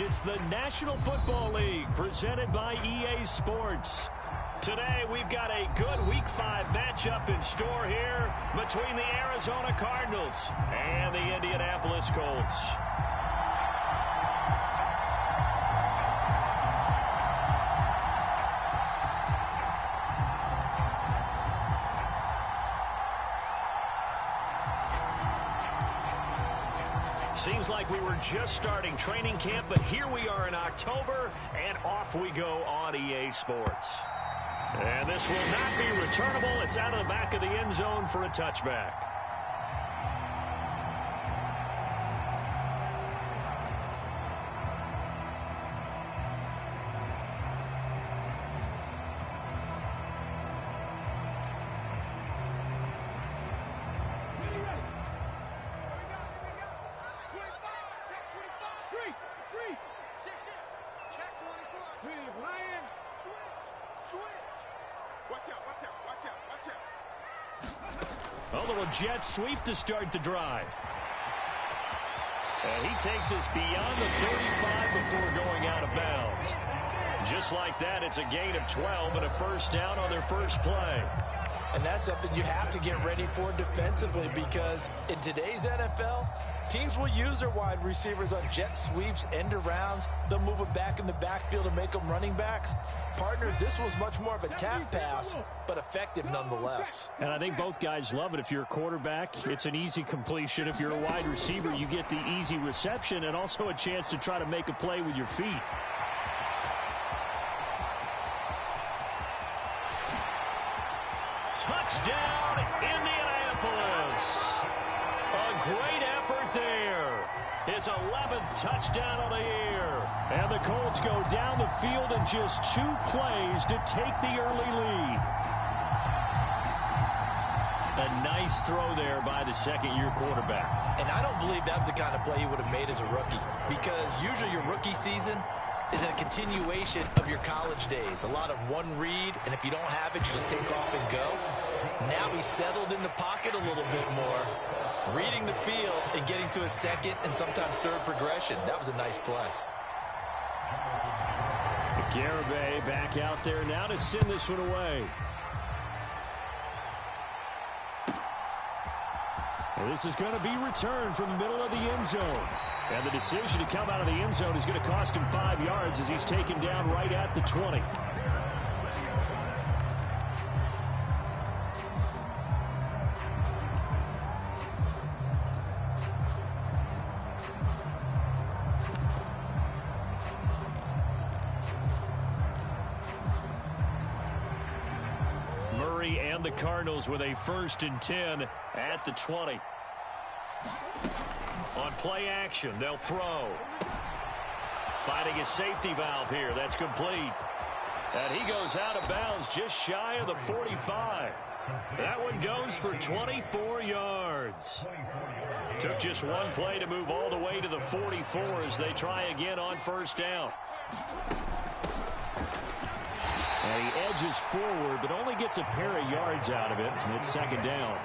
It's the National Football League presented by EA Sports. Today, we've got a good Week 5 matchup in store here between the Arizona Cardinals and the Indianapolis Colts. Seems like we were just starting training camp, but here we are in October, and off we go on EA Sports. And this will not be returnable. It's out of the back of the end zone for a touchback. A little jet sweep to start the drive. And he takes us beyond the 35 before going out of bounds. Just like that, it's a gain of 12 and a first down on their first play. And that's something you have to get ready for defensively, because in today's NFL, teams will use their wide receivers on jet sweeps, end arounds. They'll move them back in the backfield to make them running backs. Partner, this was much more of a tap pass, but effective nonetheless. And I think both guys love it. If you're a quarterback, it's an easy completion. If you're a wide receiver, you get the easy reception and also a chance to try to make a play with your feet. Touchdown, Indianapolis. A great effort there. His 11th touchdown of the year. And the Colts go down the field in just 2 plays to take the early lead. A nice throw there by the second-year quarterback. And I don't believe that was the kind of play he would have made as a rookie, because usually your rookie season is a continuation of your college days. A lot of one read, and if you don't have it, you just take off and go. Now he's settled in the pocket a little bit more, reading the field and getting to a second and sometimes third progression. That was a nice play. Garibay back out there now to send this one away. Well, this is going to be returned from the middle of the end zone. And the decision to come out of the end zone is going to cost him 5 yards as he's taken down right at the 20. Murray and the Cardinals with a 1st and 10 at the 20. On play action, they'll throw. Finding a safety valve here. That's complete. And he goes out of bounds just shy of the 45. That one goes for 24 yards. Took just one play to move all the way to the 44 as they try again on 1st down. And he edges forward, but only gets a pair of yards out of it, and it's 2nd down.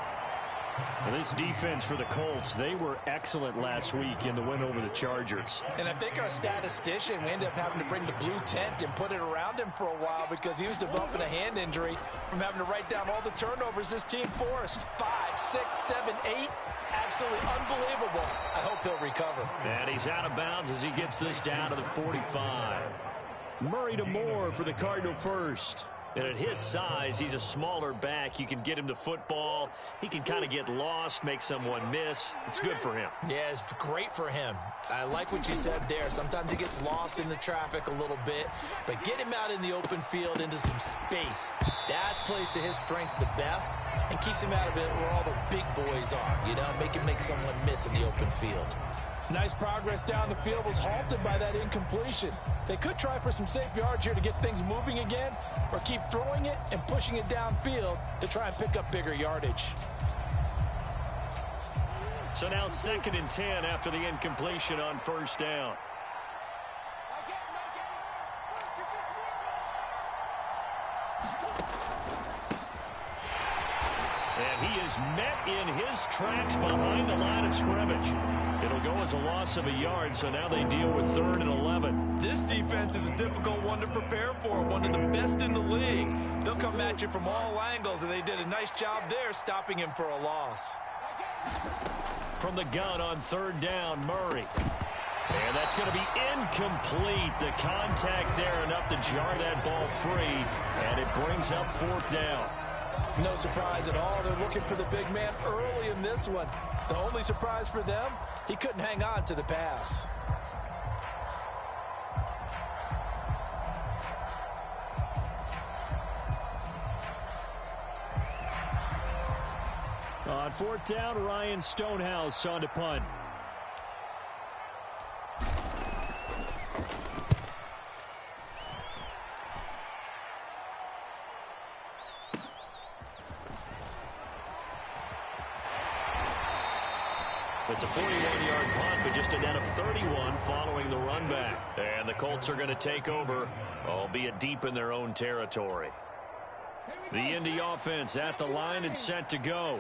Well, this defense for the Colts, they were excellent last week in the win over the Chargers. And I think our statistician, we ended up having to bring the blue tent and put it around him for a while because he was developing a hand injury from having to write down all the turnovers this team forced. 5, 6, 7, 8. Absolutely unbelievable. I hope he'll recover. And he's out of bounds as he gets this down to the 45. Murray to Moore for the Cardinal 1st. And at his size, he's a smaller back. You can get him to football. He can kind of get lost, make someone miss. It's good for him. Yeah, it's great for him. I like what you said there. Sometimes he gets lost in the traffic a little bit, but get him out in the open field into some space. That plays to his strengths the best and keeps him out of it where all the big boys are, you know, make him make someone miss in the open field. Nice progress down the field was halted by that incompletion. They could try for some safe yards here to get things moving again, or keep throwing it and pushing it downfield to try and pick up bigger yardage. So now 2nd and 10 after the incompletion on 1st down. And he is met in his tracks behind the line of scrimmage. It'll go as a loss of a yard, so now they deal with 3rd and 11. This defense is a difficult one to prepare for, one of the best in the league. They'll come at you from all angles, and they did a nice job there stopping him for a loss. From the gun on 3rd down, Murray. And that's going to be incomplete. The contact there enough to jar that ball free, and it brings up 4th down. No surprise at all. They're looking for the big man early in this one. The only surprise for them, he couldn't hang on to the pass. On 4th down, Ryan Stonehouse on to punt. It's a 41-yard punt, but just a net of 31 following the run back. And the Colts are going to take over, albeit deep in their own territory. The Indy offense at the line and set to go.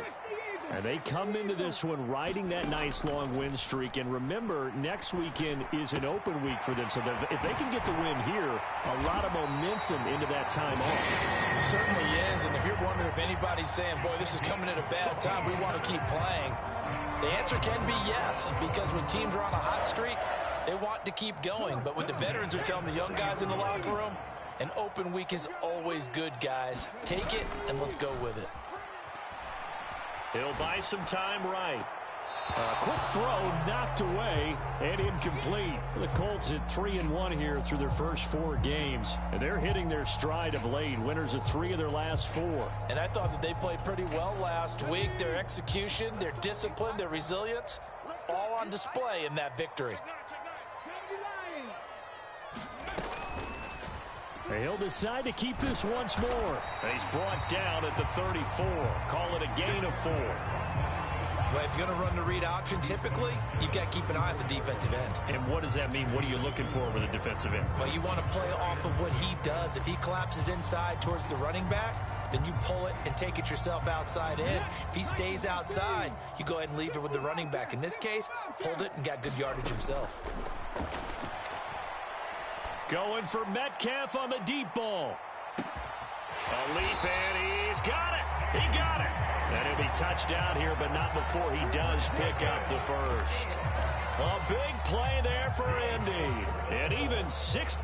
And they come into this one riding that nice long win streak. And remember, next weekend is an open week for them. So if they can get the win here, a lot of momentum into that time off. It certainly is. And if you're wondering if anybody's saying, boy, this is coming at a bad time, we want to keep playing, the answer can be yes, because when teams are on a hot streak, they want to keep going. But what the veterans are telling the young guys in the locker room, an open week is always good, guys. Take it, and let's go with it. He'll buy some time right. Quick throw knocked away and incomplete. The Colts at 3-1 here through their first 4 games. And they're hitting their stride of late. Winners of 3 of their last 4. And I thought that they played pretty well last week. Their execution, their discipline, their resilience, all on display in that victory. He'll decide to keep this once more. He's brought down at the 34. Call it a gain of 4. Well, if you're going to run the read option, typically, you've got to keep an eye on the defensive end. And what does that mean? What are you looking for with a defensive end? Well, you want to play off of what he does. If he collapses inside towards the running back, then you pull it and take it yourself outside in. If he stays outside, you go ahead and leave it with the running back. In this case, pulled it and got good yardage himself. Going for Metcalf on the deep ball. A leap, and he's got it. He got it. And he'll be touchdown here, but not before he does pick up the first. A big play there for Indy. And even 6.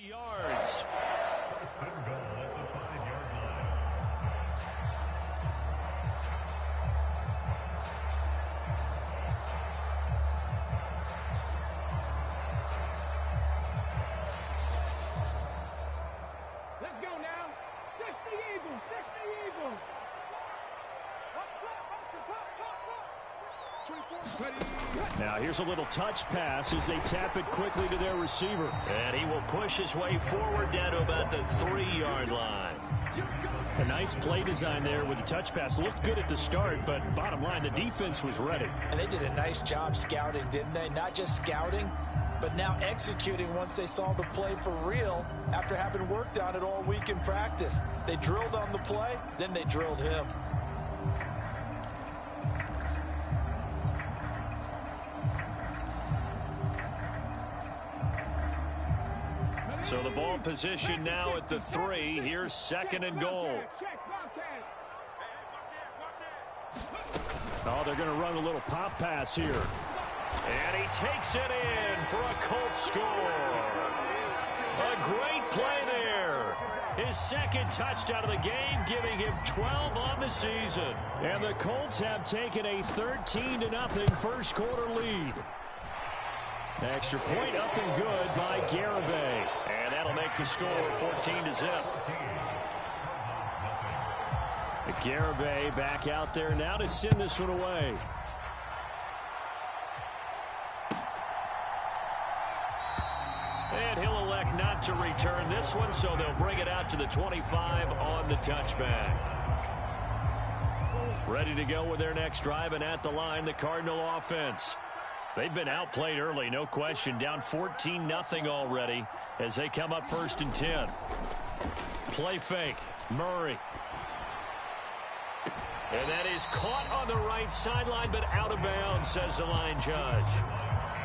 Yards. Let's go now. 60 Eagles, 60 Eagles. Now here's a little touch pass as they tap it quickly to their receiver. And he will push his way forward down to about the 3-yard line. A nice play design there with the touch pass. Looked good at the start, but bottom line, the defense was ready. And they did a nice job scouting, didn't they? Not just scouting, but now executing once they saw the play for real after having worked on it all week in practice. They drilled on the play, then they drilled him. So the ball position now at the 3. Here's 2nd and goal. Oh, they're going to run a little pop pass here. And he takes it in for a Colts score. A great play there. His second touchdown of the game, giving him 12 on the season. And the Colts have taken a 13-0 first quarter lead. Extra point up and good by Garibay. And that'll make the score 14-0. Garibay back out there now to send this one away. And he'll elect not to return this one, so they'll bring it out to the 25 on the touchback. Ready to go with their next drive, and at the line, the Cardinal offense. They've been outplayed early, no question. Down 14-0 already as they come up 1st and 10. Play fake. Murray. And that is caught on the right sideline, but out of bounds, says the line judge.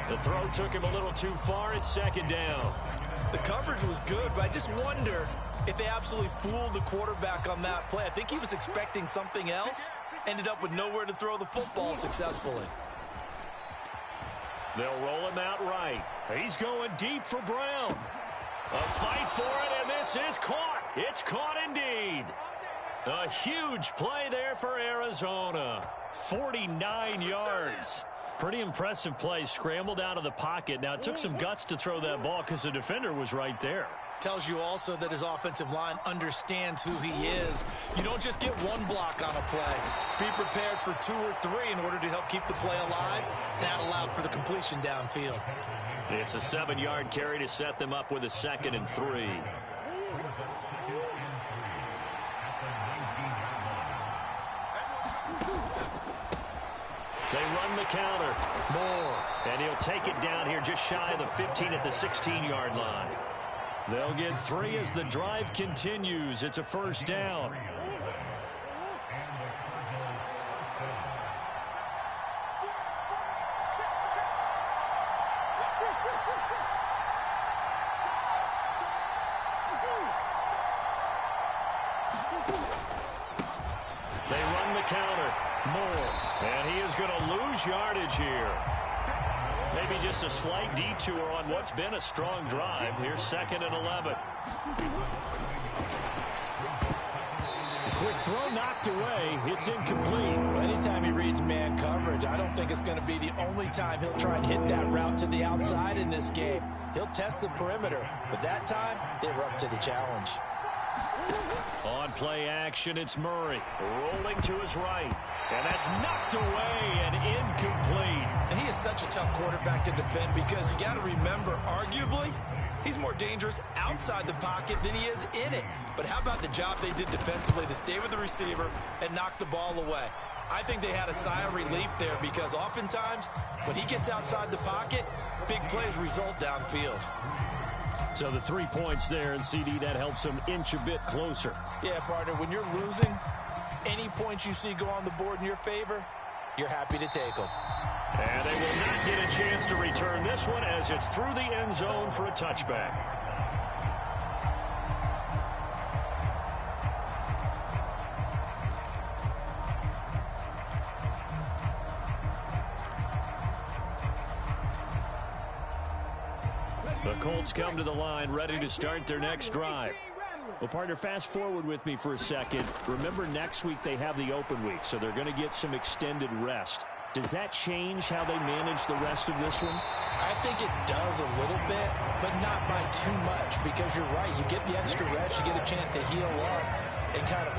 The throw took him a little too far. It's 2nd down. The coverage was good, but I just wonder if they absolutely fooled the quarterback on that play. I think he was expecting something else. Ended up with nowhere to throw the football successfully. They'll roll him out right. He's going deep for Brown. A fight for it, and this is caught. It's caught indeed. A huge play there for Arizona. 49 yards. Pretty impressive play. Scrambled out of the pocket. Now, it took some guts to throw that ball because the defender was right there. Tells you also that his offensive line understands who he is. You don't just get one block on a play. Be prepared for 2 or 3 in order to help keep the play alive. That allowed for the completion downfield. It's a 7-yard carry to set them up with a 2nd and 3. They run the counter. Moore. And he'll take it down here just shy of the 15 at the 16-yard line. They'll get 3 as the drive continues. It's a 1st down. They run the counter. Moore. And he is going to lose yardage here. Maybe just a slight detour on what's been a strong drive. Here's 2nd and 11. Quick throw knocked away. It's incomplete. Anytime he reads man coverage, I don't think it's going to be the only time he'll try and hit that route to the outside in this game. He'll test the perimeter, but that time they were up to the challenge. On play action, it's Murray. Rolling to his right. And that's knocked away and incomplete. And he is such a tough quarterback to defend because you got to remember, arguably, he's more dangerous outside the pocket than he is in it. But how about the job they did defensively to stay with the receiver and knock the ball away? I think they had a sigh of relief there because oftentimes when he gets outside the pocket, big plays result downfield. So the 3 points there, and CD, that helps him inch a bit closer. Yeah, partner, when you're losing, any points you see go on the board in your favor, you're happy to take them. And they will not get a chance to return this one as it's through the end zone for a touchback. The Colts come to the line, ready to start their next drive. Well, partner, fast forward with me for a second. Remember, next week they have the open week, so they're going to get some extended rest. Does that change how they manage the rest of this one? I think it does a little bit, but not by too much, because you're right. You get the extra rest, you get a chance to heal up and kind of,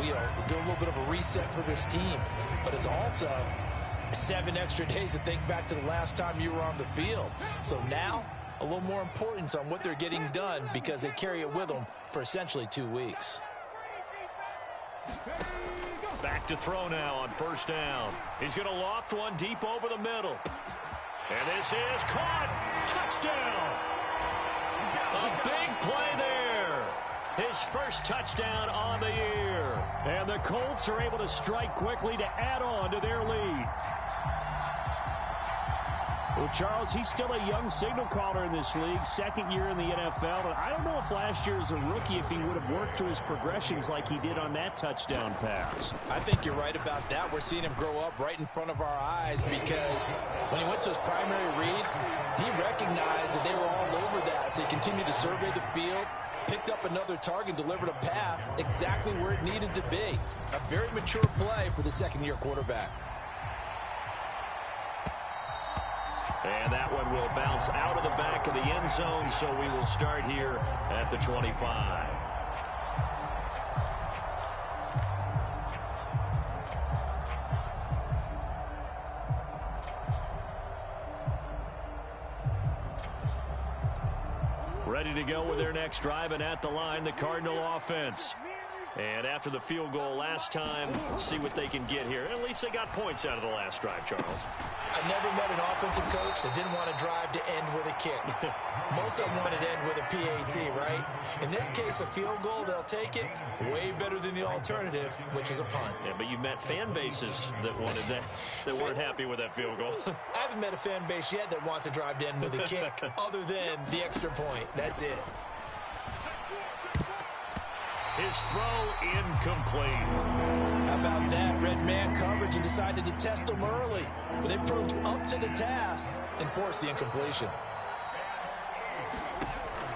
do a little bit of a reset for this team. But it's also 7 extra days to think back to the last time you were on the field. So now, a little more importance on what they're getting done because they carry it with them for essentially 2 weeks. Back to throw now on 1st down. He's going to loft one deep over the middle. And this is caught. Touchdown. A big play there. His first touchdown on the year. And the Colts are able to strike quickly to add on to their lead. Well, Charles, he's still a young signal caller in this league, second year in the NFL. And I don't know if last year as a rookie, if he would have worked through his progressions like he did on that touchdown pass. I think you're right about that. We're seeing him grow up right in front of our eyes because when he went to his primary read, he recognized that they were all over that. So he continued to survey the field, picked up another target, delivered a pass exactly where it needed to be. A very mature play for the second-year quarterback. And that one will bounce out of the back of the end zone, so we will start here at the 25. Ready to go with their next drive, and at the line, the Cardinal offense. And after the field goal last time, see what they can get here. At least they got points out of the last drive, Charles. I never met an offensive coach that didn't want to drive to end with a kick. Most of them wanted to end with a PAT, right? In this case, a field goal, they'll take it. Way better than the alternative, which is a punt. Yeah, but you've met fan bases that wanted that, that weren't happy with that field goal. I haven't met a fan base yet that wants to drive to end with a kick, other than the extra point. That's it. His throw incomplete. How about that? Red man coverage and decided to test him early. But it proved up to the task and forced the incompletion.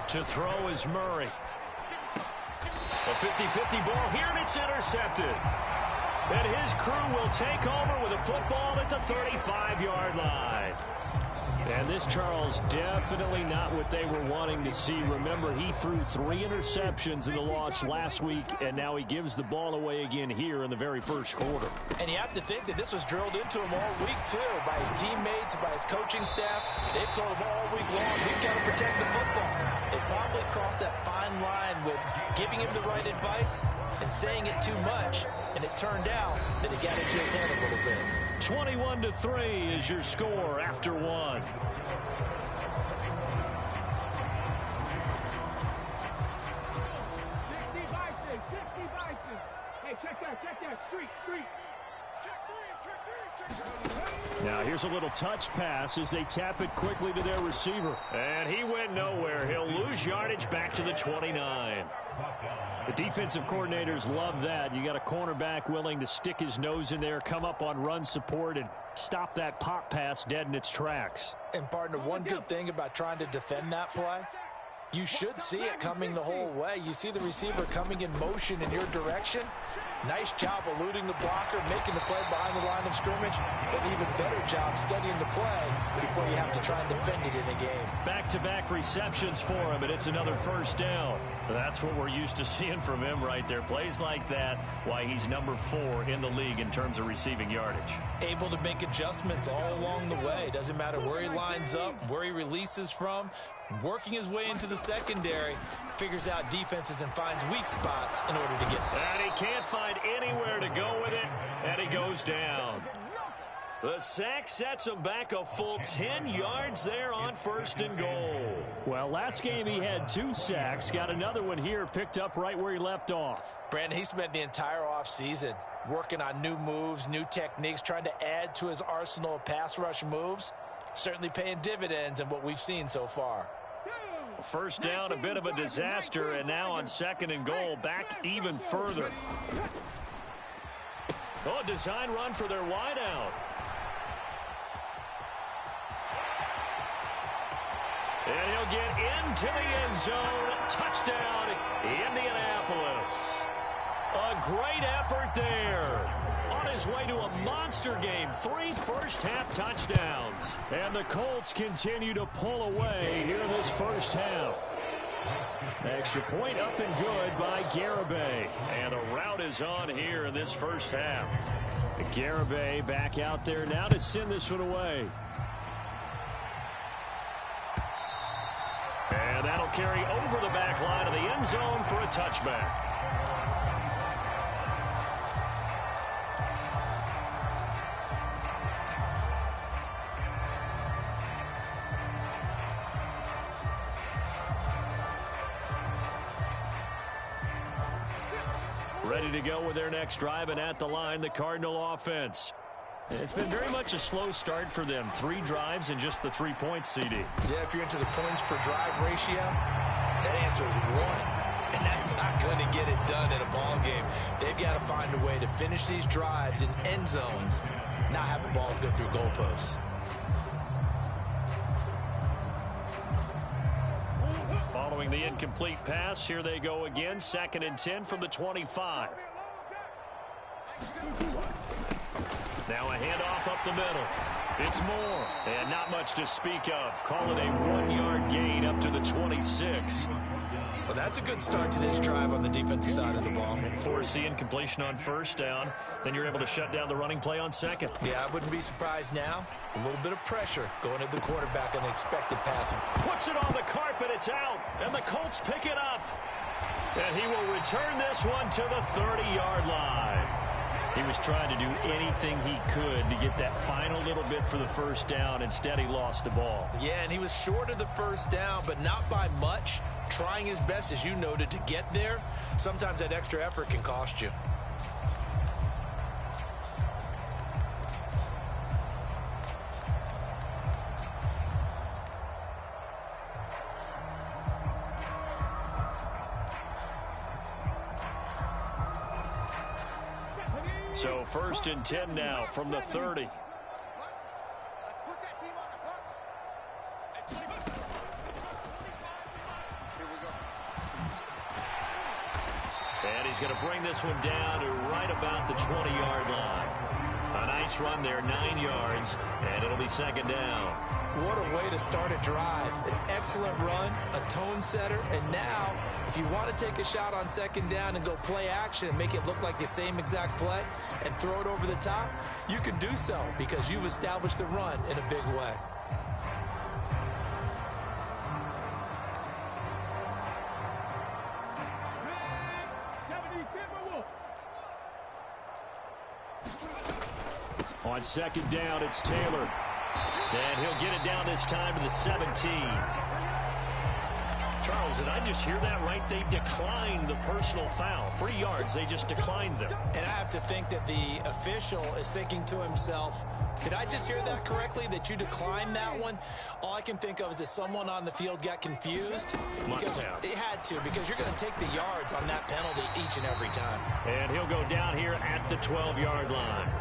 To throw is Murray. A 50-50 ball here, and it's intercepted. And his crew will take over with a football at the 35-yard line. And this, Charles, definitely not what they were wanting to see. Remember, he threw 3 interceptions in the loss last week, and now he gives the ball away again here in the very first quarter. And you have to think that this was drilled into him all week, too, by his teammates, by his coaching staff. They've told him all week long, we've got to protect the football. They probably crossed that fine line with giving him the right advice and saying it too much, and it turned out that it got into his head a little bit. 21-3 is your score after 1. Hey, check that, street. Now here's a little touch pass as they tap it quickly to their receiver. And he went nowhere. He'll lose yardage back to the 29. The defensive coordinators love that. You got a cornerback willing to stick his nose in there, come up on run support, and stop that pop pass dead in its tracks. And, partner, one good thing about trying to defend that play, you should see it coming the whole way. You see the receiver coming in motion in your direction. Nice job eluding the blocker, making the play behind the line of scrimmage. An even better job studying the play before you have to try and defend it in a game. Back-to-back receptions for him, and it's another first down. That's what we're used to seeing from him right there. Plays like that, why he's number 4 in the league in terms of receiving yardage. Able to make adjustments all along the way. Doesn't matter where he lines up, where he releases from. Working his way into the secondary, figures out defenses and finds weak spots in order to get there. And he can't find anywhere to go with it, and he goes down. The sack sets him back a full 10 yards there on 1st and goal. Well, last game he had 2 sacks. Got another one here, picked up right where he left off. Brandon, he spent the entire offseason working on new moves, new techniques, trying to add to his arsenal of pass rush moves. Certainly paying dividends in what we've seen so far. First down, a bit of a disaster, and now on 2nd and goal, back even further. Oh, a design run for their wideout. And he'll get into the end zone. Touchdown, Indianapolis. A great effort there. On his way to a monster game, 3 first-half touchdowns. And the Colts continue to pull away here in this first half. Extra point up and good by Garibay. And a rout is on here in this first half. Garibay back out there now to send this one away. And that'll carry over the back line of the end zone for a touchback. Ready to go with their next drive, and at the line, the Cardinal offense. It's been very much a slow start for them. 3 drives and just the 3 points, CD. Yeah, if you're into the points per drive ratio, that answer is 1. And that's not going to get it done in a ball game. They've got to find a way to finish these drives in end zones, not have the balls go through goalposts. Following the incomplete pass, here they go again. 2nd and 10 from the 25. Now a handoff up the middle. It's Moore. And not much to speak of. Call it a 1-yard gain up to the 26. Well, that's a good start to this drive on the defensive side of the ball. Force the incompletion on 1st down. Then you're able to shut down the running play on 2nd. Yeah, I wouldn't be surprised now. A little bit of pressure going at the quarterback on the expected passing. Puts it on the carpet. It's out. And the Colts pick it up. And he will return this one to the 30-yard line. He was trying to do anything he could to get that final little bit for the 1st down. Instead, he lost the ball. Yeah, and he was short of the 1st down, but not by much. Trying his best, as you noted, to get there. Sometimes that extra effort can cost you. So 1st and 10 now from the 30. And he's going to bring this one down to right about the 20-yard line. A nice run there, 9 yards, and it'll be 2nd down. What a way to start a drive. An excellent run, a tone setter, and now, if you want to take a shot on 2nd down and go play action and make it look like the same exact play and throw it over the top, you can do so because you've established the run in a big way. On 2nd down, it's Taylor. And he'll get it down this time to the 17. Charles, did I just hear that right? They declined the personal foul. 3 yards, they just declined them. And I have to think that the official is thinking to himself, did I just hear that correctly, that you declined that one? All I can think of is that someone on the field got confused. Because it had to, because you're going to take the yards on that penalty each and every time. And he'll go down here at the 12-yard line.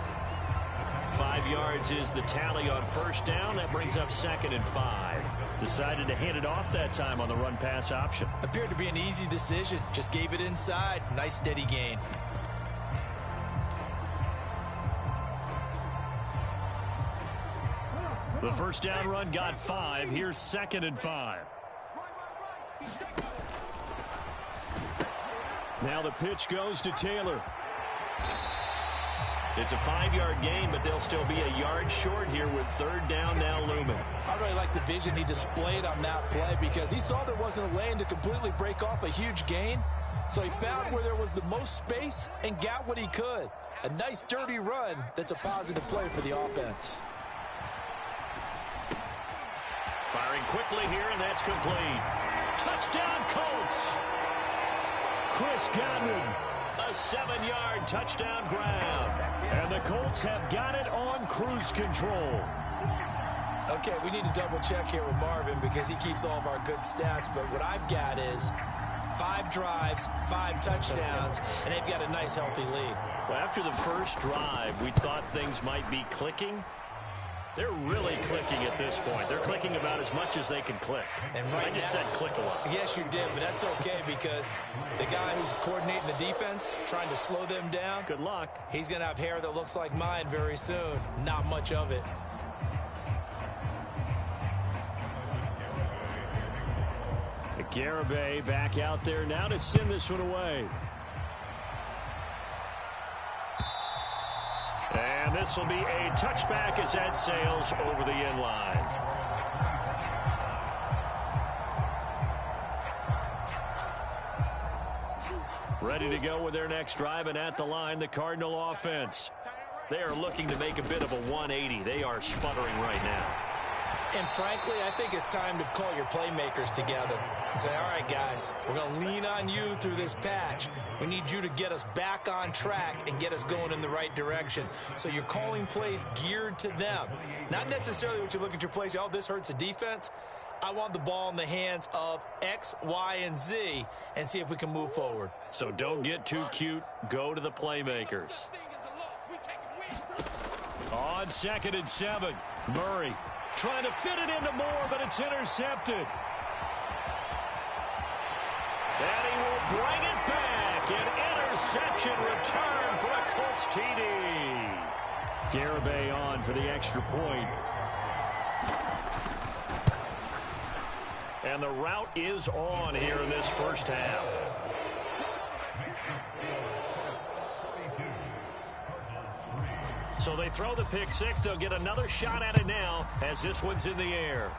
5 yards is the tally on 1st down. That brings up 2nd and 5. Decided to hand it off that time on the run-pass option. Appeared to be an easy decision. Just gave it inside. Nice steady gain. The 1st down run got 5. Here's 2nd and 5. Now the pitch goes to Taylor. It's a 5-yard gain, but they'll still be a yard short here with 3rd down now looming. I really like the vision he displayed on that play because he saw there wasn't a lane to completely break off a huge gain. So he found where there was the most space and got what he could. A nice dirty run that's a positive play for the offense. Firing quickly here, and that's complete. Touchdown, Colts! Chris Godwin, a 7-yard touchdown grab. And the Colts have got it on cruise control. Okay, we need to double check here with Marvin because he keeps all of our good stats. But what I've got is 5 drives, 5 touchdowns, and they've got a nice, healthy lead. Well, after the first drive, we thought things might be clicking. They're really clicking at this point. They're clicking about as much as they can click. And right I just said click a lot. Yes, you did, but that's okay because the guy who's coordinating the defense, trying to slow them down. Good luck. He's going to have hair that looks like mine very soon. Not much of it. Garibay back out there now to send this one away. And this will be a touchback as that sails over the end line. Ready to go with their next drive, and at the line, the Cardinal offense. They are looking to make a bit of a 180. They are sputtering right now. And frankly, I think it's time to call your playmakers together and say, all right, guys, we're going to lean on you through this patch. We need you to get us back on track and get us going in the right direction. So you're calling plays geared to them. Not necessarily what you look at your plays, oh, this hurts the defense. I want the ball in the hands of X, Y, and Z and see if we can move forward. So don't get too cute. Go to the playmakers. On 2nd and 7, Murray trying to fit it into Moore, but it's intercepted. And he will bring it back. An interception return for a Colts TD. Garibay on for the extra point. And the route is on here in this first half. So they throw the pick six. They'll get another shot at it now as this one's in the air.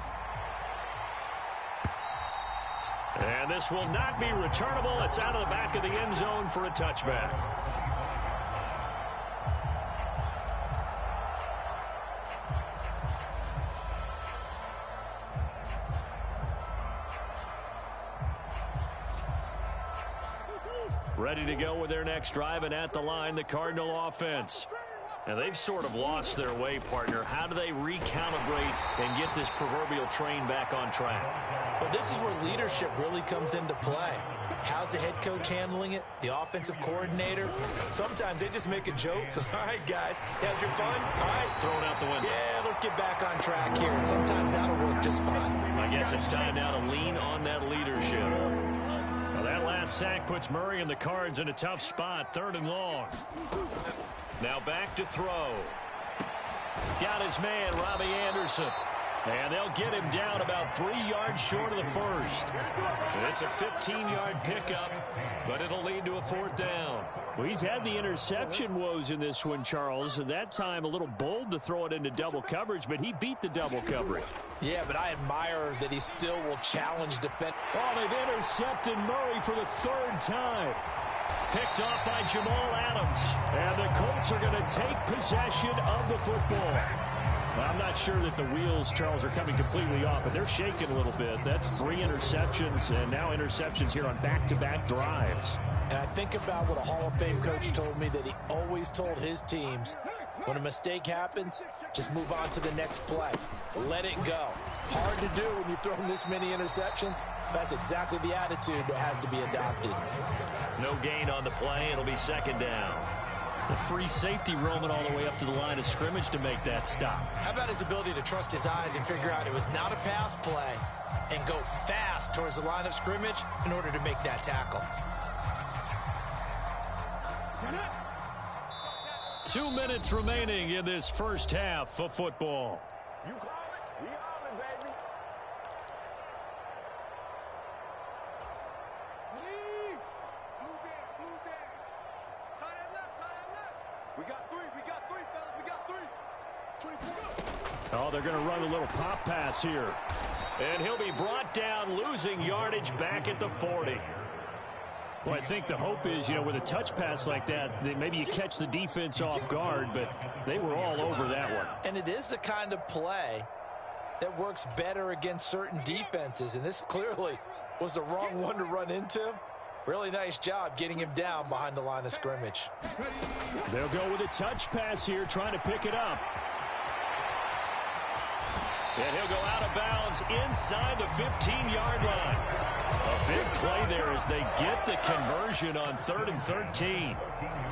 And this will not be returnable. It's out of the back of the end zone for a touchback. Ready to go with their next drive, and at the line, the Cardinal offense. And they've sort of lost their way, partner. How do they recalibrate and get this proverbial train back on track? Well, this is where leadership really comes into play. How's the head coach handling it? The offensive coordinator? Sometimes they just make a joke. All right, guys, had your fun? All right. Throw it out the window. Yeah, let's get back on track here. And sometimes that'll work just fine. I guess it's time now to lean on that leadership. Well, that last sack puts Murray and the Cards in a tough spot. 3rd and long. Now back to throw. Got his man, Robbie Anderson. And they'll get him down about 3 yards short of the first. It's a 15-yard pickup, but it'll lead to a 4th down. Well, he's had the interception woes in this one, Charles, and that time a little bold to throw it into double coverage, but he beat the double coverage. Yeah, but I admire that he still will challenge defense. Oh, they've intercepted Murray for the 3rd time. Picked off by Jamal Adams. And the Colts are going to take possession of the football. Well, I'm not sure that the wheels, Charles, are coming completely off, but they're shaking a little bit. That's 3 interceptions, and now interceptions here on back-to-back drives. And I think about what a Hall of Fame coach told me, that he always told his teams, when a mistake happens, just move on to the next play. Let it go. Hard to do when you've thrown this many interceptions. That's exactly the attitude that has to be adopted. No gain on the play. It'll be 2nd down. The free safety roaming all the way up to the line of scrimmage to make that stop. How about his ability to trust his eyes and figure out it was not a pass play and go fast towards the line of scrimmage in order to make that tackle? 2 minutes remaining in this first half of football. You call it? We on it, baby. Blue down. Tie that left. We got 3, fellas. We got 3. 24. Oh, they're going to run a little pop pass here. And he'll be brought down, losing yardage back at the 40. Well, I think the hope is, with a touch pass like that, maybe you catch the defense off guard, but they were all over that one. And it is the kind of play that works better against certain defenses, and this clearly was the wrong one to run into. Really nice job getting him down behind the line of scrimmage. They'll go with a touch pass here, trying to pick it up. And he'll go out of bounds inside the 15-yard line. A big play there as they get the conversion on 3rd and 13.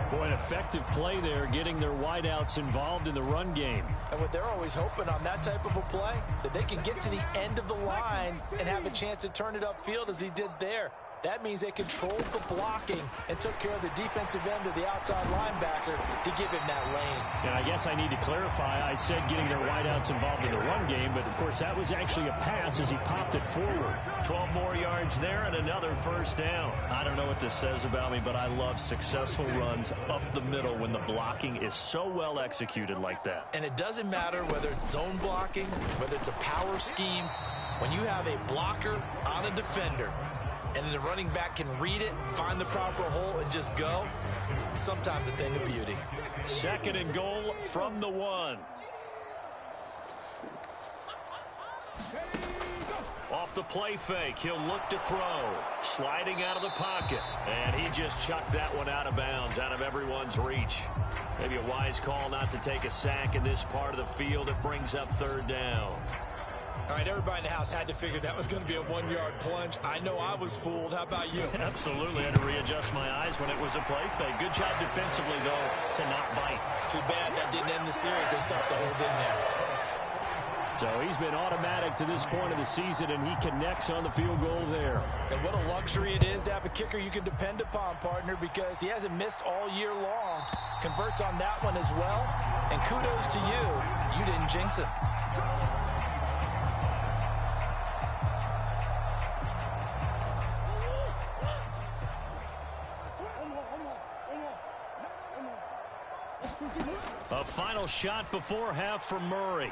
Boy, an effective play there, getting their wideouts involved in the run game. And what they're always hoping on that type of a play, that they can get to the end of the line and have a chance to turn it upfield as he did there. That means they controlled the blocking and took care of the defensive end of the outside linebacker to give him that lane. And I guess I need to clarify, I said getting their wideouts involved in the run game, but of course that was actually a pass as he popped it forward. 12 more yards there and another 1st down. I don't know what this says about me, but I love successful runs up the middle when the blocking is so well executed like that. And it doesn't matter whether it's zone blocking, whether it's a power scheme. When you have a blocker on a defender, and the running back can read it, find the proper hole, and just go, sometimes a thing of beauty. 2nd and goal from the 1. Off the play fake, he'll look to throw. Sliding out of the pocket. And he just chucked that one out of bounds, out of everyone's reach. Maybe a wise call not to take a sack in this part of the field. It brings up third down. All right, everybody in the house had to figure that was going to be a one-yard plunge. I know I was fooled. How about you? Absolutely. I had to readjust my eyes when it was a play fake. Good job defensively, though, to not bite. Too bad that didn't end the series. They stopped the hold in there. So he's been automatic to this point of the season, and he connects on the field goal there. And what a luxury it is to have a kicker you can depend upon, partner, because he hasn't missed all year long. Converts on that one as well. And kudos to you. You didn't jinx it. A final shot before half for Murray.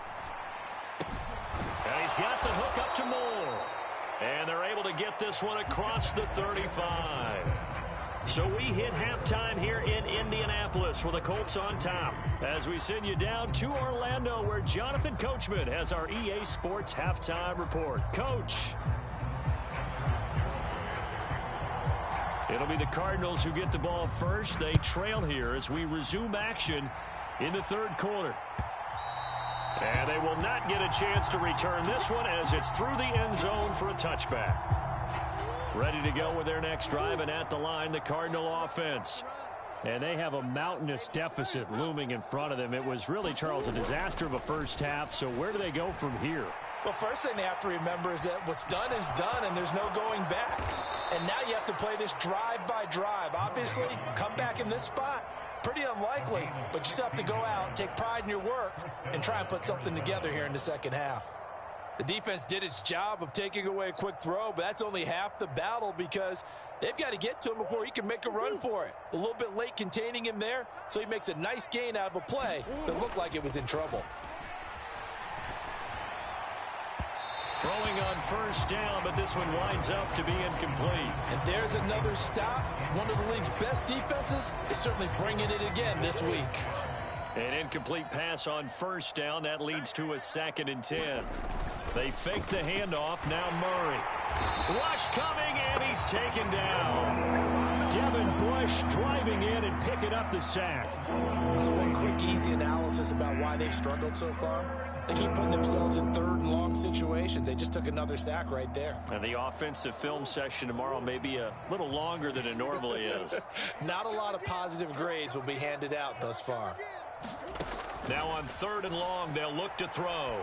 And he's got the hook up to Moore. And they're able to get this one across the 35. So we hit halftime here in Indianapolis with the Colts on top. As we send you down to Orlando, where Jonathan Coachman has our EA Sports halftime report. Coach. It'll be the Cardinals who get the ball first. They trail here as we resume action in the third quarter. And they will not get a chance to return this one as it's through the end zone for a touchback. Ready to go with their next drive, and at the line, the Cardinal offense. And they have a mountainous deficit looming in front of them. It was really, Charles, a disaster of a first half. So where do they go from here? Well, first thing they have to remember is that what's done is done, and there's no going back. And now you have to play this drive by drive. Obviously, come back in this spot, pretty unlikely. But you still have to go out, take pride in your work, and try and put something together here in the second half. The defense did its job of taking away a quick throw, but that's only half the battle because they've got to get to him before he can make a run for it. A little bit late containing him there, so he makes a nice gain out of a play that looked like it was in trouble. Throwing on first down, but this one winds up to be incomplete. And there's another stop. One of the league's best defenses is certainly bringing it again this week. An incomplete pass on first down. That leads to a 2nd and 10. They fake the handoff. Now Murray. Rush coming, and he's taken down. Devin Bush driving in and picking up the sack. So one quick, easy analysis about why they've struggled so far. They keep putting themselves in third and long situations. They just took another sack right there. And the offensive film session tomorrow may be a little longer than it normally is. Not a lot of positive grades will be handed out thus far. Now on 3rd and long, they'll look to throw.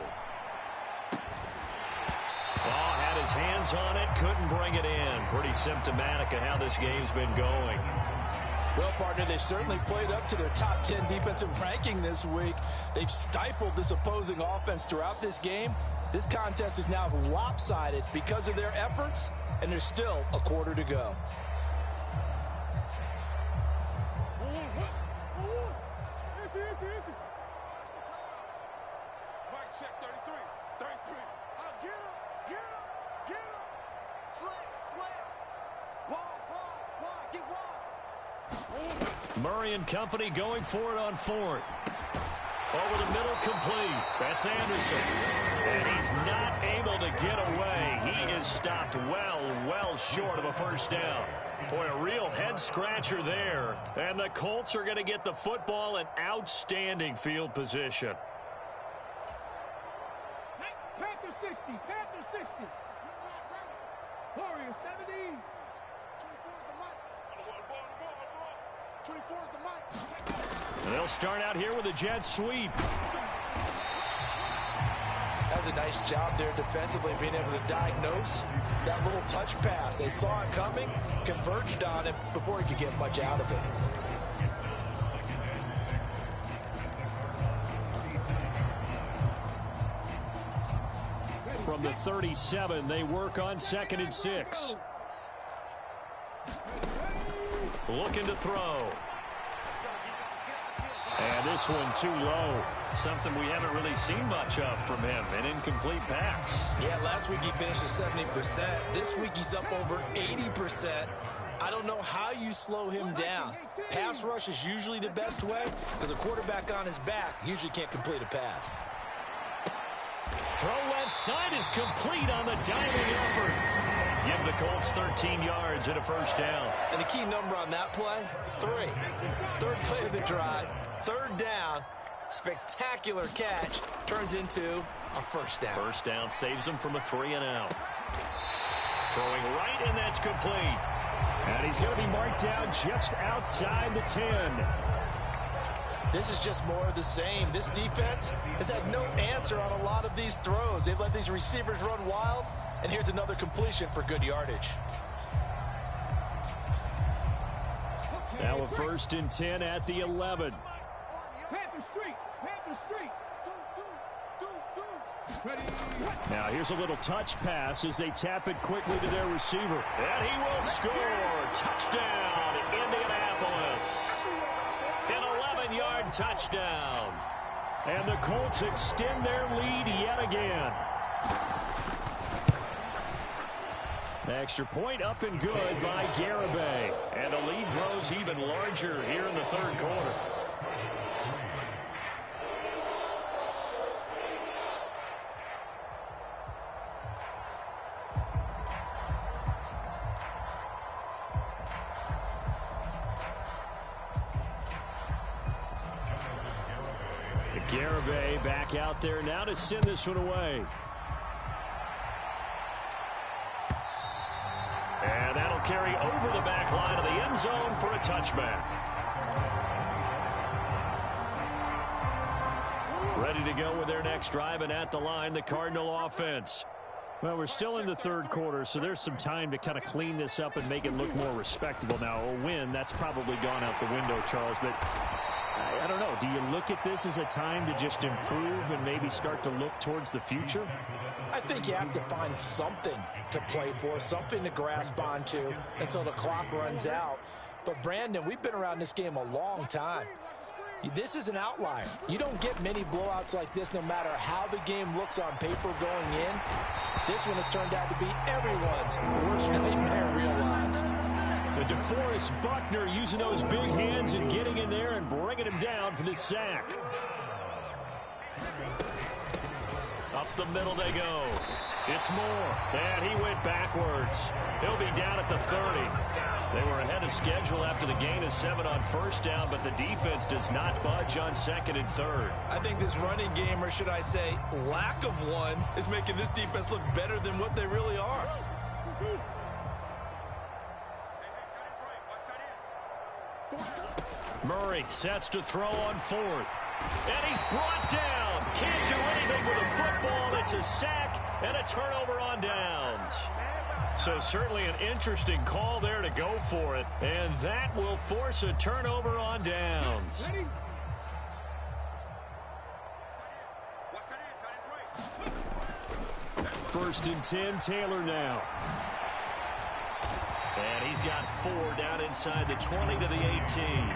Oh, had his hands on it, couldn't bring it in. Pretty symptomatic of how this game's been going. Well, partner, they've certainly played up to their top 10 defensive ranking this week. They've stifled this opposing offense throughout this game. This contest is now lopsided because of their efforts, and there's still a quarter to go. Murray and company going for it on 4th. Over the middle, complete. That's Anderson. And he's not able to get away. He is stopped well short of a first down. Boy, a real head-scratcher there. And the Colts are going to get the football in outstanding field position. Panther 60, Panther 60. Warrior 70. 24 is the mic. And they'll start out here with a jet sweep. That's a nice job there defensively, being able to diagnose that little touch pass. They saw it coming, converged on it before he could get much out of it. From the 37, they work on 2nd and 6. Looking to throw. And this one too low. Something we haven't really seen much of from him. An incomplete pass. Yeah, last week he finished at 70%. This week he's up over 80%. I don't know how you slow him down. Pass rush is usually the best way because a quarterback on his back usually can't complete a pass. Throw left side is complete on the diving effort. Give the Colts 13 yards and a first down. And the key number on that play, 3. Third play of the drive, third down, spectacular catch, turns into a first down. First down saves them from a 3-and-out. Throwing right, and that's complete. And he's going to be marked down just outside the 10. This is just more of the same. This defense has had no answer on a lot of these throws. They've let these receivers run wild, and here's another completion for good yardage. Now a 1st and 10 at the 11. Panther Street. Panther Street. Ready. Now here's a little touch pass as they tap it quickly to their receiver. And he will score. Touchdown, Indianapolis. An 11-yard touchdown. And the Colts extend their lead yet again. The extra point up and good by Garibay. And the lead grows even larger here in the third quarter. Garibay back out there now to send this one away. And that'll carry over the back line of the end zone for a touchback. Ready to go with their next drive, and at the line, the Cardinal offense. Well, we're still in the third quarter, so there's some time to kind of clean this up and make it look more respectable. Now, a win, that's probably gone out the window, Charles, but I don't know. Do you look at this as a time to just improve and maybe start to look towards the future? I think you have to find something to play for, something to grasp onto until the clock runs out. But, Brandon, we've been around this game a long time. This is an outlier. You don't get many blowouts like this no matter how the game looks on paper going in. This one has turned out to be everyone's worst nightmare realized. The DeForest Buckner using those big hands and getting in there and bringing him down for this sack. Up the middle they go. It's Moore. And he went backwards. He'll be down at the 30. They were ahead of schedule after the gain of 7 on first down, but the defense does not budge on 2nd and 3rd. I think this running game, or should I say lack of one, is making this defense look better than what they really are. Murray sets to throw on 4th. And he's brought down. Can't do anything with a football. It's a sack and a turnover on downs. So certainly an interesting call there to go for it. And that will force a turnover on downs. 1st and 10, Taylor now. And he's got 4 down inside the 20 to the 18.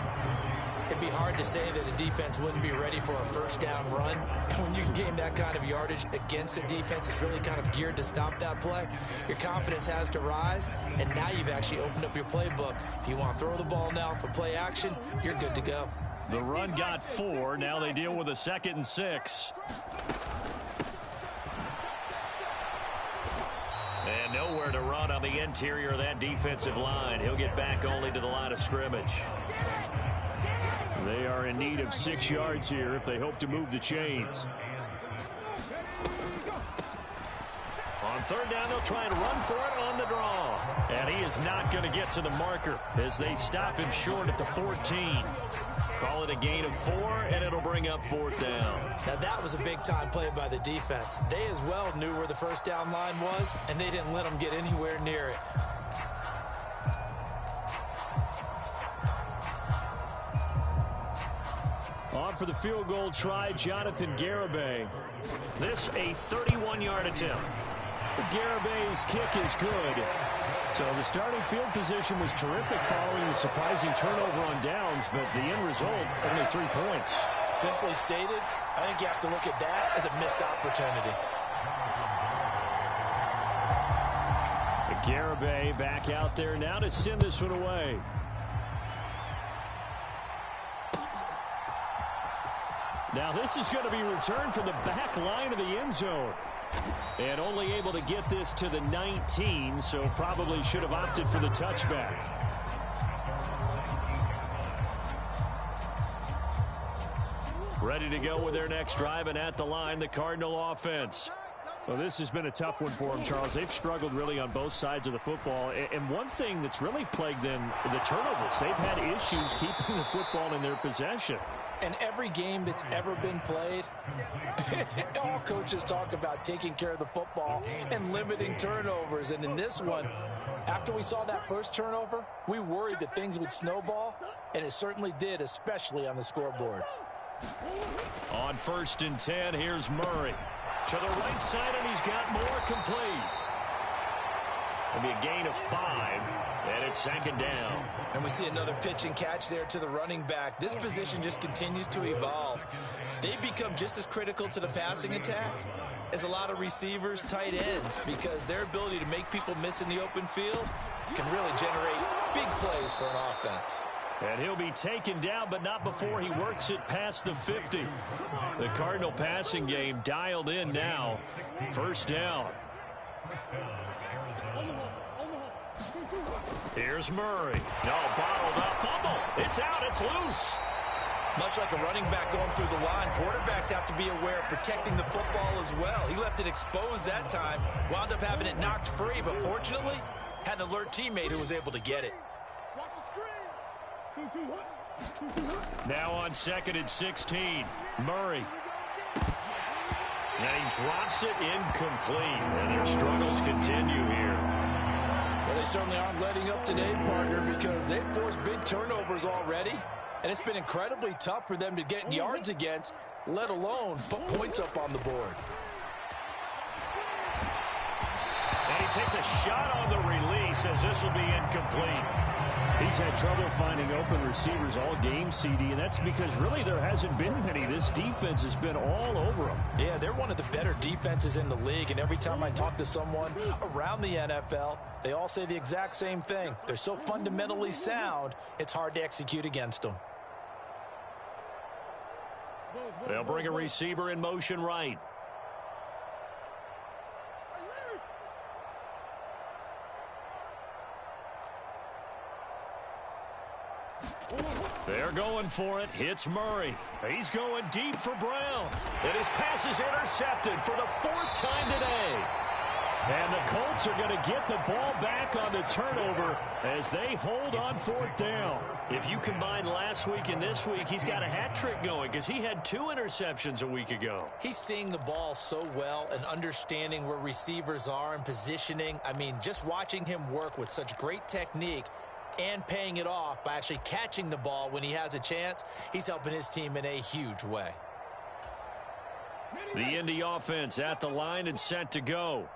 It'd be hard to say that a defense wouldn't be ready for a first down run. When you can gain that kind of yardage against a defense that's really kind of geared to stop that play, your confidence has to rise, and now you've actually opened up your playbook. If you want to throw the ball now for play action, you're good to go. The run got 4. Now they deal with a 2nd and 6. And nowhere to run on the interior of that defensive line. He'll get back only to the line of scrimmage. They are in need of 6 yards here if they hope to move the chains. On 3rd down, they'll try and run for it on the draw. And he is not going to get to the marker as they stop him short at the 14. Call it a gain of 4, and it'll bring up 4th down. Now that was a big-time play by the defense. They as well knew where the first down line was, and they didn't let them get anywhere near it. On for the field goal try, Jonathan Garibay. This a 31-yard attempt. Garibay's kick is good. So the starting field position was terrific following the surprising turnover on downs, but the end result, only 3 points. Simply stated, I think you have to look at that as a missed opportunity. Garibay back out there now to send this one away. Now this is going to be returned from the back line of the end zone. And only able to get this to the 19, so probably should have opted for the touchback. Ready to go with their next drive, and at the line, the Cardinal offense. Well, this has been a tough one for them, Charles. They've struggled really on both sides of the football. And one thing that's really plagued them, the turnovers. They've had issues keeping the football in their possession. And every game that's ever been played, all coaches talk about taking care of the football and limiting turnovers. And in this one, after we saw that first turnover, we worried that things would snowball, and it certainly did, especially on the scoreboard. On 1st and 10, here's Murray. To the right side, and he's got more complete. It'll be a gain of 5, and it's 2nd down. And we see another pitch and catch there to the running back. This position just continues to evolve. They become just as critical to the passing attack as a lot of receivers, tight ends, because their ability to make people miss in the open field can really generate big plays for an offense. And he'll be taken down, but not before he works it past the 50. The Cardinal passing game dialed in now. 1st down. Here's Murray. No, bottled up. Fumble. It's out. It's loose. Much like a running back going through the line, quarterbacks have to be aware of protecting the football as well. He left it exposed that time, wound up having it knocked free, but fortunately, had an alert teammate who was able to get it. Now on 2nd and 16, Murray. And he drops it incomplete, and their struggles continue here. Well, they certainly aren't letting up today, partner, because they've forced big turnovers already, and it's been incredibly tough for them to get yards against, let alone put points up on the board. And he takes a shot on the release as this will be incomplete. He's had trouble finding open receivers all game, CD, and that's because really there hasn't been many. This defense has been all over them. Yeah, they're one of the better defenses in the league, and every time I talk to someone around the NFL, they all say the exact same thing. They're so fundamentally sound, it's hard to execute against them. They'll bring a receiver in motion right. They're going for it. Hits Murray. He's going deep for Brown. And his pass is intercepted for the 4th time today. And the Colts are going to get the ball back on the turnover as they hold on 4th down. If you combine last week and this week, he's got a hat trick going because he had 2 interceptions a week ago. He's seeing the ball so well and understanding where receivers are and positioning. I mean, just watching him work with such great technique and paying it off by actually catching the ball when he has a chance, he's helping his team in a huge way. The Indy offense at the line and set to go.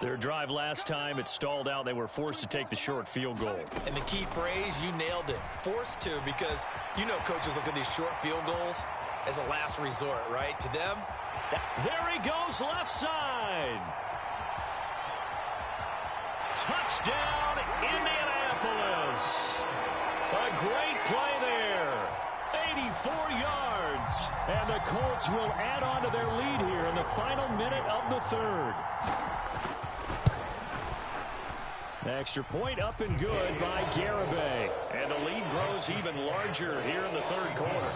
Their drive last time, it stalled out. They were forced to take the short field goal. And the key phrase, you nailed it. Forced to, because you know coaches look at these short field goals as a last resort, right? To them, there he goes, left side. Touchdown, Indianapolis. A great play there. 84 yards. And the Colts will add on to their lead here in the final minute of the 3rd. Extra point up and good by Garibay. And the lead grows even larger here in the 3rd quarter.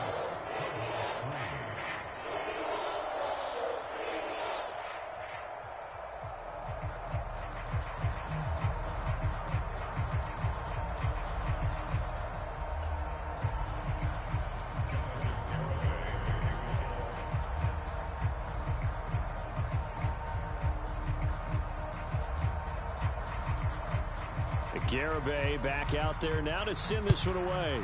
Garibay back out there now to send this one away.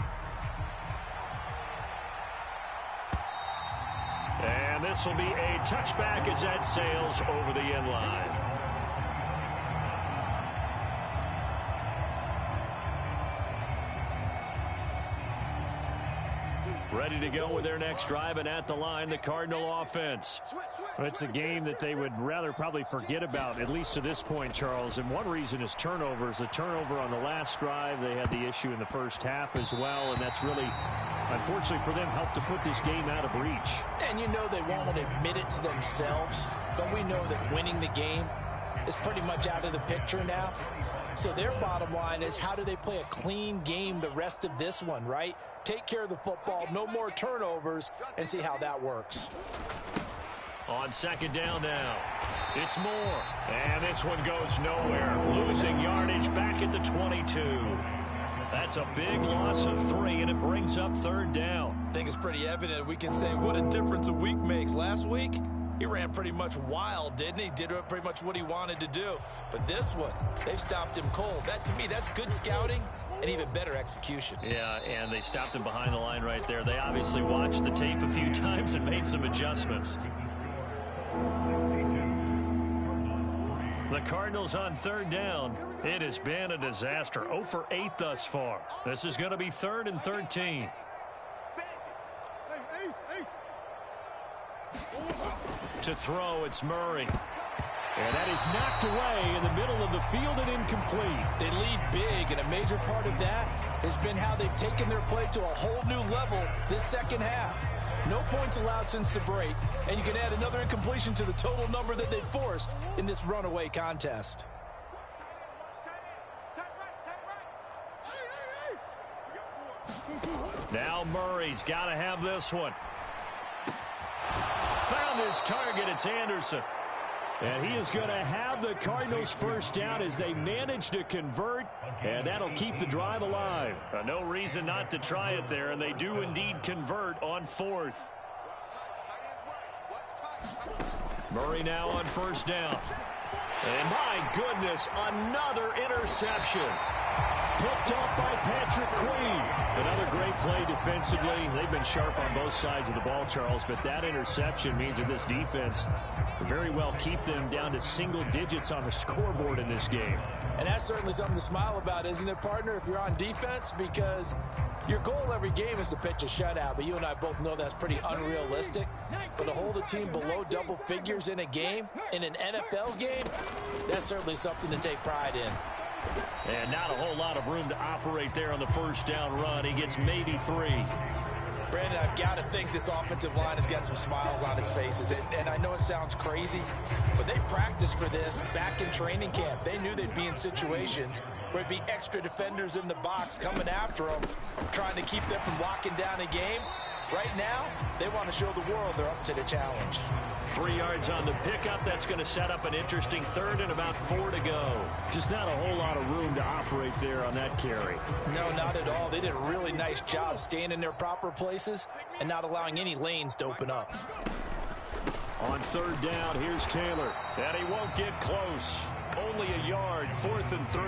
And this will be a touchback as that sails over the end line. Ready to go with their next drive, and at the line, the Cardinal offense. It's a game that they would rather probably forget about, at least to this point, Charles. And one reason is turnovers. The turnover on the last drive, they had the issue in the first half as well, and that's really unfortunately for them, helped to put this game out of reach. And you know they won't admit it to themselves, but we know that winning the game is pretty much out of the picture now. So their bottom line is, how do they play a clean game the rest of this one, right? Take care of the football, no more turnovers, and see how that works. On second down now, it's Moore. And this one goes nowhere. Losing yardage back at the 22. That's a big loss of 3, and it brings up third down. I think it's pretty evident. We can say what a difference a week makes. Last week, he ran pretty much wild, didn't he? Did pretty much what he wanted to do. But this one, they've stopped him cold. That, to me, that's good scouting and even better execution. Yeah, and they stopped him behind the line right there. They obviously watched the tape a few times and made some adjustments. The Cardinals on third down. It has been a disaster. 0 for 8 thus far. This is going to be 3rd and 13. To throw, it's Murray. And that is knocked away in the middle of the field and incomplete. They lead big, and a major part of that has been how they've taken their play to a whole new level this second half. No points allowed since the break, and you can add another incompletion to the total number that they forced in this runaway contest. Now Murray's got to have this one. Found his target. It's Anderson. And he is going to have the Cardinals first down as they manage to convert, and that'll keep the drive alive. No reason not to try it there, and they do indeed convert on 4th. Murray now on first down. And my goodness, another interception. Picked up by Patrick Queen. Another great play defensively. They've been sharp on both sides of the ball, Charles, but that interception means that this defense very well keep them down to single digits on the scoreboard in this game. And that's certainly something to smile about, isn't it, partner, if you're on defense? Because your goal every game is to pitch a shutout, but you and I both know that's pretty unrealistic. But to hold a team below double figures in a game, in an NFL game, that's certainly something to take pride in. And not a whole lot of room to operate there on the first down run. He gets maybe 3. Brandon, I've got to think this offensive line has got some smiles on its faces. And I know it sounds crazy, but they practiced for this back in training camp. They knew they'd be in situations where it'd be extra defenders in the box coming after them, trying to keep them from locking down a game. Right now, they want to show the world they're up to the challenge. 3 yards on the pickup. That's going to set up an interesting 3rd and about 4 to go. Just not a whole lot of room to operate there on that carry. No, not at all. They did a really nice job staying in their proper places and not allowing any lanes to open up. On third down, here's Taylor. And he won't get close. Only a yard, 4th and 3.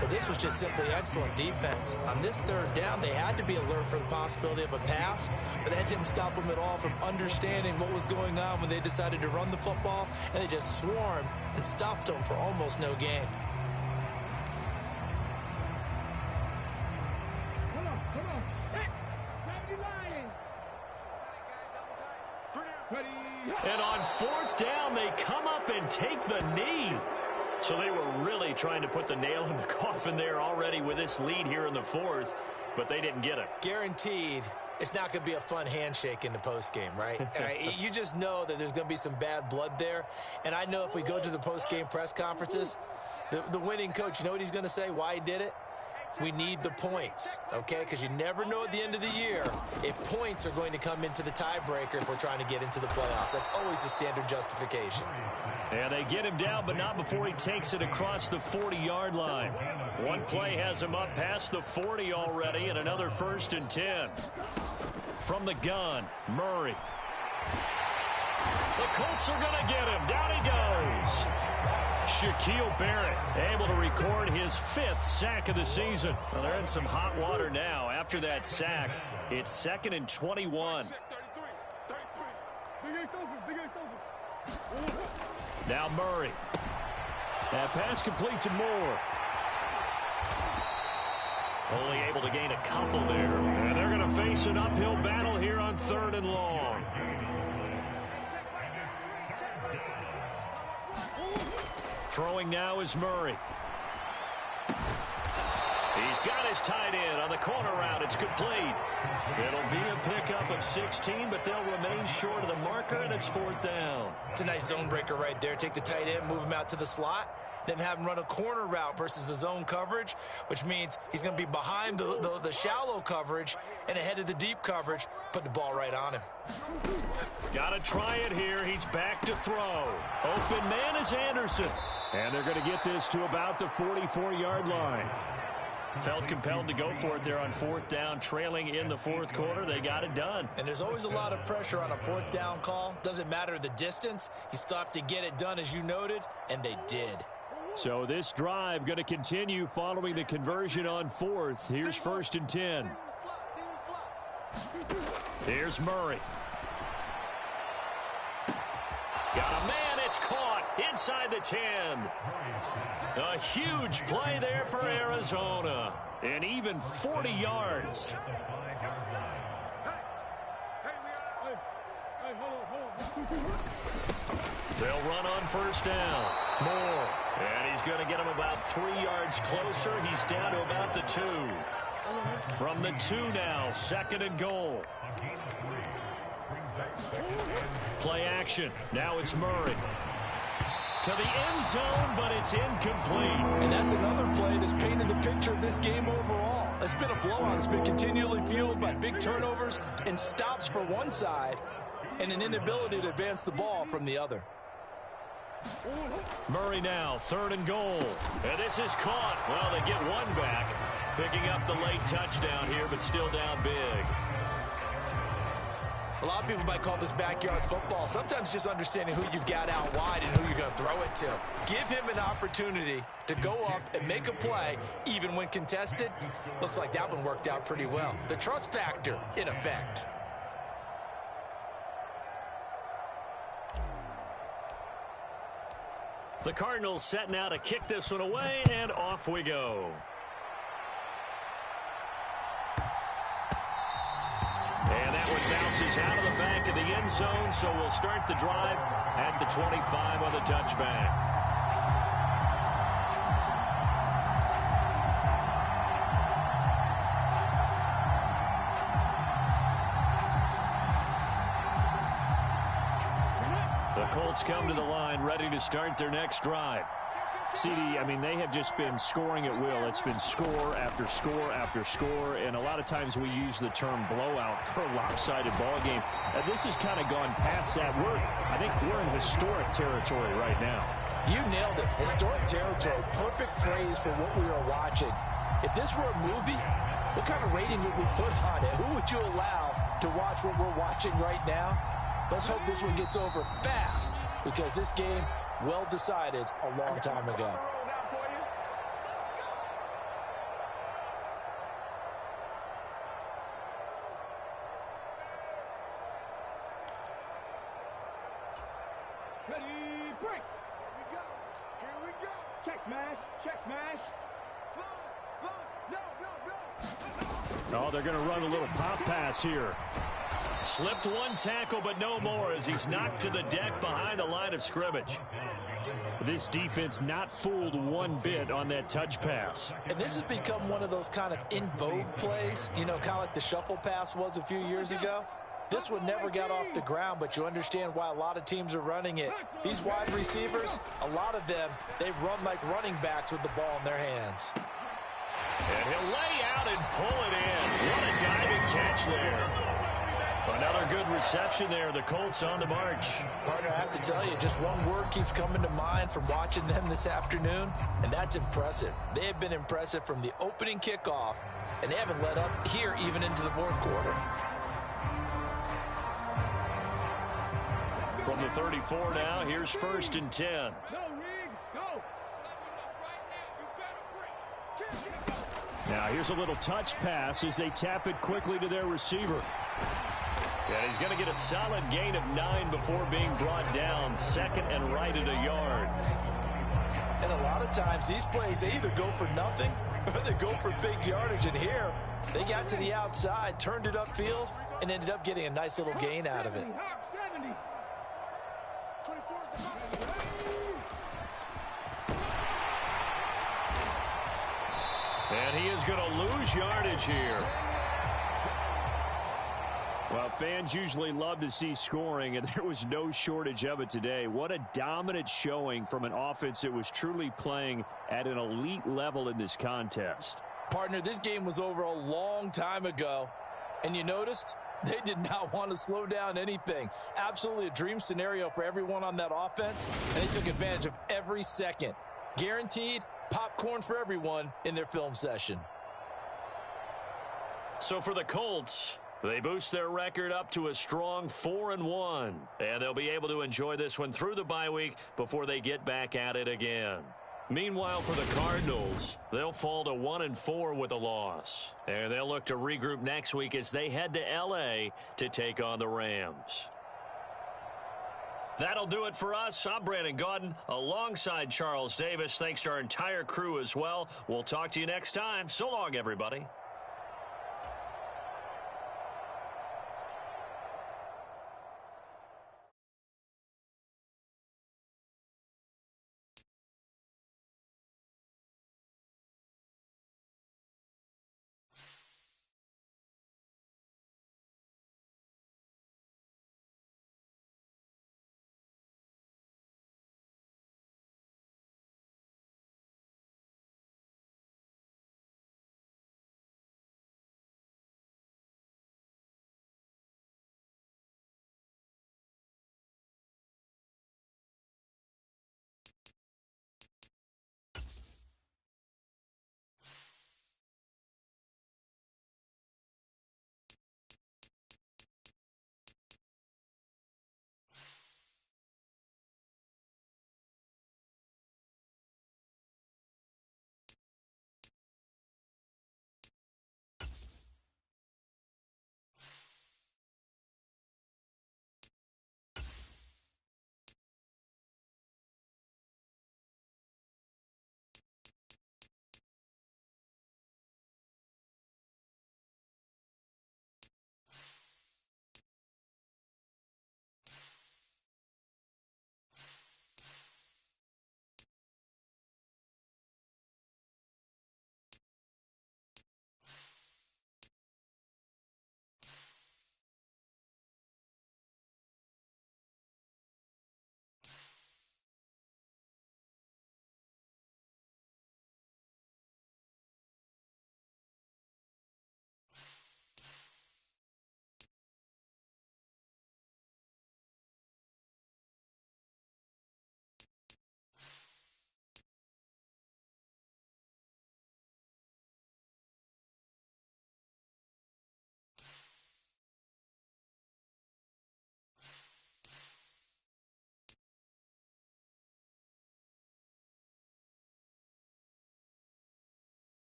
But this was just simply excellent defense. On this third down, they had to be alert for the possibility of a pass, but that didn't stop them at all from understanding what was going on when they decided to run the football, and they just swarmed and stopped them for almost no gain. Come on. Grab your line. Ready. And on 4th down, they come up and take the knee. So they were really trying to put the nail in the coffin there already with this lead here in the 4th, but they didn't get it. Guaranteed it's not going to be a fun handshake in the postgame, right? You just know that there's going to be some bad blood there. And I know if we go to the postgame press conferences, the winning coach, you know what he's going to say, why he did it? We need the points, okay? Because you never know at the end of the year if points are going to come into the tiebreaker if we're trying to get into the playoffs. That's always the standard justification. And they get him down, but not before he takes it across the 40-yard line. One play has him up past the 40 already, and another 1st and 10. From the gun, Murray. The Colts are going to get him. Down he goes. Shaquille Barrett able to record his 5th sack of the season. Well, they're in some hot water now. After that sack, it's 2nd and 21. Big ace open. Now Murray. That pass complete to Moore. Only able to gain a couple there. And they're going to face an uphill battle here on 3rd and long. Throwing now is Murray. He's got his tight end on the corner route. It's complete. It'll be a pickup of 16, but they'll remain short of the marker, and it's 4th down. It's a nice zone breaker right there. Take the tight end, move him out to the slot, then have him run a corner route versus the zone coverage, which means he's going to be behind the shallow coverage and ahead of the deep coverage, put the ball right on him. Got to try it here. He's back to throw. Open man is Anderson. And they're going to get this to about the 44-yard line. Felt compelled to go for it there on 4th down, trailing in the 4th quarter. They got it done. And there's always a lot of pressure on a 4th down call. Doesn't matter the distance. You still have to get it done, as you noted, and they did. So this drive going to continue following the conversion on 4th. Here's 1st and 10. Here's Murray. Got a man. It's caught inside the 10. A huge play there for Arizona. And even 40 yards. They'll run on 1st down. Moore. And he's going to get him about 3 yards closer. He's down to about the 2. From the 2 now, 2nd and goal. Play action. Now it's Murray. To the end zone, but it's incomplete. And that's another play that's painted the picture of this game overall. It's been a blowout. It's been continually fueled by big turnovers and stops for one side and an inability to advance the ball from the other. Murray now, 3rd and goal. And this is caught. Well, they get one back. Picking up the late touchdown here, but still down big. A lot of people might call this backyard football. Sometimes just understanding who you've got out wide and who you're going to throw it to. Give him an opportunity to go up and make a play, even when contested. Looks like that one worked out pretty well. The trust factor in effect. The Cardinals set now to kick this one away, and off we go. And that one bounces out of the back of the end zone, so we'll start the drive at the 25 on the touchback. The Colts come to the line, ready to start their next drive. CD, I mean, they have just been scoring at will. It's been score after score after score, and a lot of times we use the term blowout for a lopsided ball game. This has kind of gone past that. I think we're in historic territory right now. You nailed it. Historic territory. Perfect phrase for what we are watching. If this were a movie, what kind of rating would we put on it? Who would you allow to watch what we're watching right now? Let's hope this one gets over fast, because this game, well decided a long time ago. Ready, break. Here we go. Check smash, check smash. Oh, they're going to run a little pop pass here. Slipped one tackle, but no more as he's knocked to the deck behind the line of scrimmage. This defense not fooled one bit on that touch pass. And this has become one of those kind of in vogue plays, you know, kind of like the shuffle pass was a few years ago. This one never got off the ground, but you understand why a lot of teams are running it. These wide receivers, a lot of them, they run like running backs with the ball in their hands. And he'll lay out and pull it in. What a diving catch there. Another good reception there. The Colts on the march. Partner, I have to tell you, just one word keeps coming to mind from watching them this afternoon, and that's impressive. They have been impressive from the opening kickoff, and they haven't let up here even into the fourth quarter. From the 34 now, here's 1st and 10. Go, Rig, go. Now here's a little touch pass as they tap it quickly to their receiver. And he's going to get a solid gain of 9 before being brought down. 2nd and right at a yard. And a lot of times these plays, they either go for nothing or they go for big yardage. And here, they got to the outside, turned it upfield, and ended up getting a nice little gain out of it. And he is going to lose yardage here. Well, fans usually love to see scoring, and there was no shortage of it today. What a dominant showing from an offense that was truly playing at an elite level in this contest. Partner, this game was over a long time ago, and you noticed they did not want to slow down anything. Absolutely a dream scenario for everyone on that offense, and they took advantage of every second. Guaranteed popcorn for everyone in their film session. So for the Colts, they boost their record up to a strong 4-1, and they'll be able to enjoy this one through the bye week before they get back at it again. Meanwhile, for the Cardinals, they'll fall to 1-4 with a loss, and they'll look to regroup next week as they head to L.A. to take on the Rams. That'll do it for us. I'm Brandon Gaudin alongside Charles Davis. Thanks to our entire crew as well. We'll talk to you next time. So long, everybody.